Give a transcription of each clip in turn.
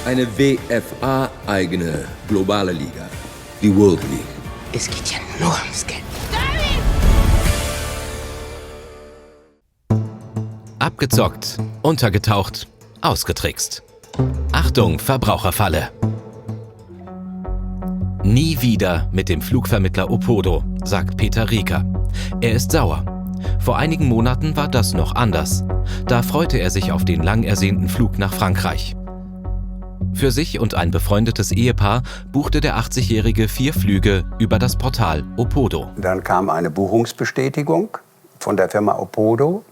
eine WFA-eigene globale Liga, die World League. Es geht ja nur ums Geld. Abgezockt, untergetaucht, ausgetrickst. Achtung, Verbraucherfalle. Nie wieder mit dem Flugvermittler Opodo, sagt Peter Rieker. Er ist sauer. Vor einigen Monaten war das noch anders. Da freute er sich auf den lang ersehnten Flug nach Frankreich. Für sich und ein befreundetes Ehepaar buchte der 80-Jährige 4 Flüge über das Portal Opodo. Dann kam eine Buchungsbestätigung von der Firma Opodo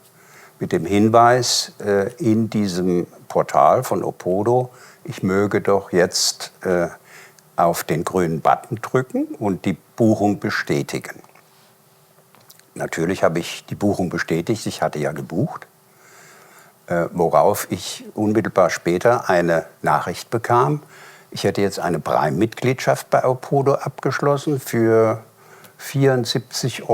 mit dem Hinweis in diesem Portal von Opodo, ich möge doch jetzt auf den grünen Button drücken und die Buchung bestätigen. Natürlich habe ich die Buchung bestätigt, ich hatte ja gebucht, worauf ich unmittelbar später eine Nachricht bekam. Ich hätte jetzt eine Prime-Mitgliedschaft bei Opodo abgeschlossen für 74,32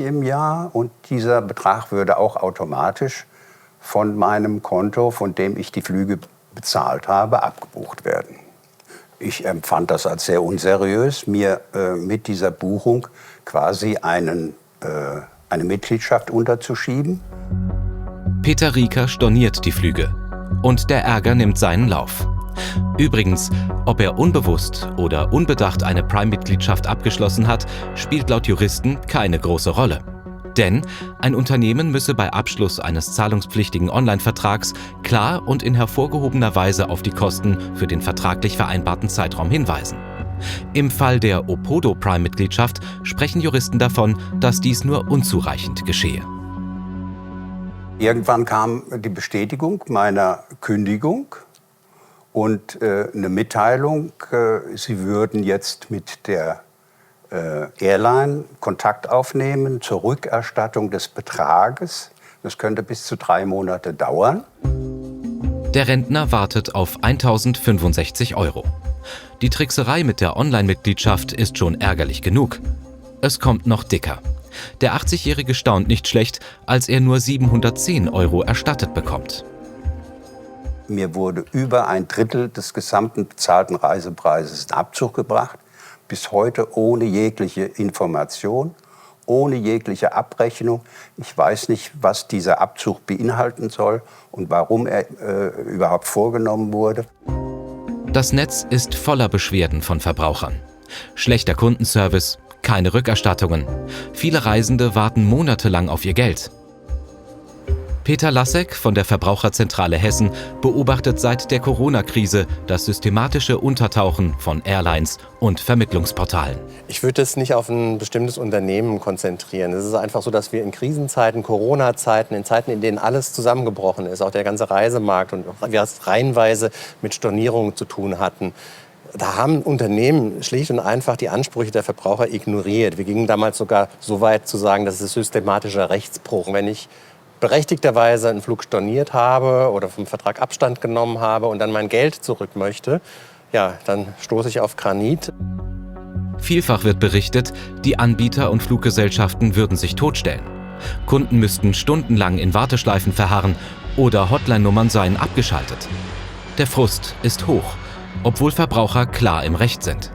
€ im Jahr und dieser Betrag würde auch automatisch von meinem Konto, von dem ich die Flüge bezahlt habe, abgebucht werden. Ich empfand das als sehr unseriös, mir mit dieser Buchung quasi eine Mitgliedschaft unterzuschieben. Peter Rieker storniert die Flüge. Und der Ärger nimmt seinen Lauf. Übrigens, ob er unbewusst oder unbedacht eine Prime-Mitgliedschaft abgeschlossen hat, spielt laut Juristen keine große Rolle. Denn ein Unternehmen müsse bei Abschluss eines zahlungspflichtigen Online-Vertrags klar und in hervorgehobener Weise auf die Kosten für den vertraglich vereinbarten Zeitraum hinweisen. Im Fall der Opodo Prime-Mitgliedschaft sprechen Juristen davon, dass dies nur unzureichend geschehe. Irgendwann kam die Bestätigung meiner Kündigung und eine Mitteilung, sie würden jetzt mit der Airline Kontakt aufnehmen zur Rückerstattung des Betrages. Das könnte bis zu 3 Monate dauern. Der Rentner wartet auf 1.065 €. Die Trickserei mit der Online-Mitgliedschaft ist schon ärgerlich genug. Es kommt noch dicker. Der 80-Jährige staunt nicht schlecht, als er nur 710 € erstattet bekommt. Mir wurde über 1/3 des gesamten bezahlten Reisepreises in Abzug gebracht. Bis heute ohne jegliche Information, ohne jegliche Abrechnung. Ich weiß nicht, was dieser Abzug beinhalten soll und warum er überhaupt vorgenommen wurde. Das Netz ist voller Beschwerden von Verbrauchern. Schlechter Kundenservice, keine Rückerstattungen. Viele Reisende warten monatelang auf ihr Geld. Peter Lasek von der Verbraucherzentrale Hessen beobachtet seit der Corona-Krise das systematische Untertauchen von Airlines und Vermittlungsportalen. Ich würde es nicht auf ein bestimmtes Unternehmen konzentrieren. Es ist einfach so, dass wir in Krisenzeiten, Corona-Zeiten, in Zeiten, in denen alles zusammengebrochen ist, auch der ganze Reisemarkt und wir es reihenweise mit Stornierungen zu tun hatten, da haben Unternehmen schlicht und einfach die Ansprüche der Verbraucher ignoriert. Wir gingen damals sogar so weit zu sagen, das ist systematischer Rechtsbruch. Wenn ich berechtigterweise einen Flug storniert habe oder vom Vertrag Abstand genommen habe und dann mein Geld zurück möchte, ja, dann stoße ich auf Granit. Vielfach wird berichtet, die Anbieter und Fluggesellschaften würden sich totstellen. Kunden müssten stundenlang in Warteschleifen verharren oder Hotline-Nummern seien abgeschaltet. Der Frust ist hoch, obwohl Verbraucher klar im Recht sind.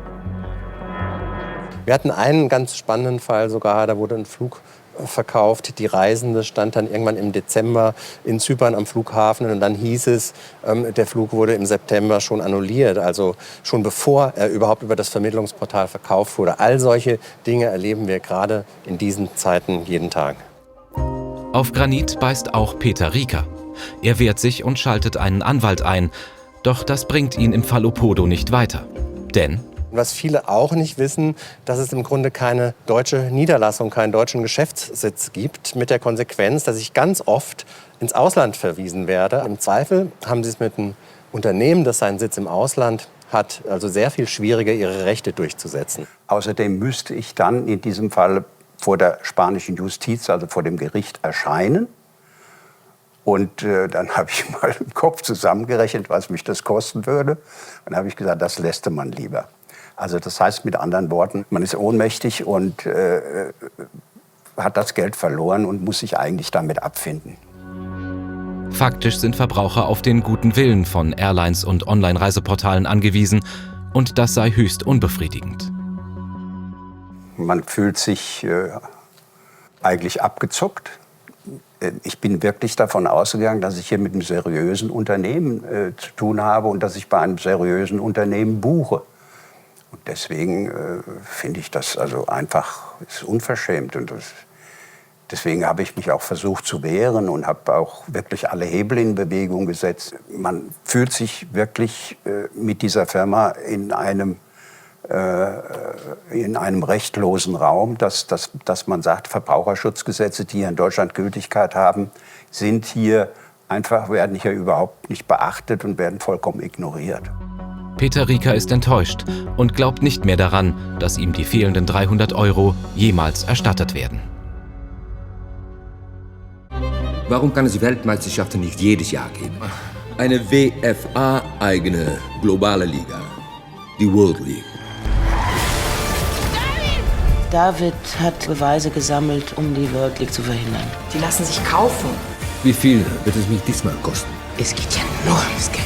Wir hatten einen ganz spannenden Fall sogar, da wurde ein Flug verkauft. Die Reisende stand dann irgendwann im Dezember in Zypern am Flughafen und dann hieß es, der Flug wurde im September schon annulliert, also schon bevor er überhaupt über das Vermittlungsportal verkauft wurde. All solche Dinge erleben wir gerade in diesen Zeiten jeden Tag. Auf Granit beißt auch Peter Rieker. Er wehrt sich und schaltet einen Anwalt ein, doch das bringt ihn im Fall Opodo nicht weiter. Denn was viele auch nicht wissen, dass es im Grunde keine deutsche Niederlassung, keinen deutschen Geschäftssitz gibt, mit der Konsequenz, dass ich ganz oft ins Ausland verwiesen werde. Im Zweifel haben sie es mit einem Unternehmen, das seinen Sitz im Ausland hat, also sehr viel schwieriger, ihre Rechte durchzusetzen. Außerdem müsste ich dann in diesem Fall vor der spanischen Justiz, also vor dem Gericht, erscheinen. Und dann habe ich mal im Kopf zusammengerechnet, was mich das kosten würde. Und dann habe ich gesagt, das lässt man lieber. Also das heißt mit anderen Worten, man ist ohnmächtig und hat das Geld verloren und muss sich eigentlich damit abfinden. Faktisch sind Verbraucher auf den guten Willen von Airlines und Online-Reiseportalen angewiesen und das sei höchst unbefriedigend. Man fühlt sich eigentlich abgezockt. Ich bin wirklich davon ausgegangen, dass ich hier mit einem seriösen Unternehmen zu tun habe und dass ich bei einem seriösen Unternehmen buche. Und deswegen finde ich das also einfach ist unverschämt. Und deswegen habe ich mich auch versucht zu wehren und habe auch wirklich alle Hebel in Bewegung gesetzt. Man fühlt sich wirklich mit dieser Firma in einem rechtlosen Raum, dass man sagt, Verbraucherschutzgesetze, die hier in Deutschland Gültigkeit haben, werden hier überhaupt nicht beachtet und werden vollkommen ignoriert. Peter Rieker ist enttäuscht und glaubt nicht mehr daran, dass ihm die fehlenden 300 € jemals erstattet werden. Warum kann es Weltmeisterschaften nicht jedes Jahr geben? Eine WFA-eigene globale Liga, die World League. David hat Beweise gesammelt, um die World League zu verhindern. Die lassen sich kaufen. Wie viel wird es mich diesmal kosten? Es geht ja nur ums Geld.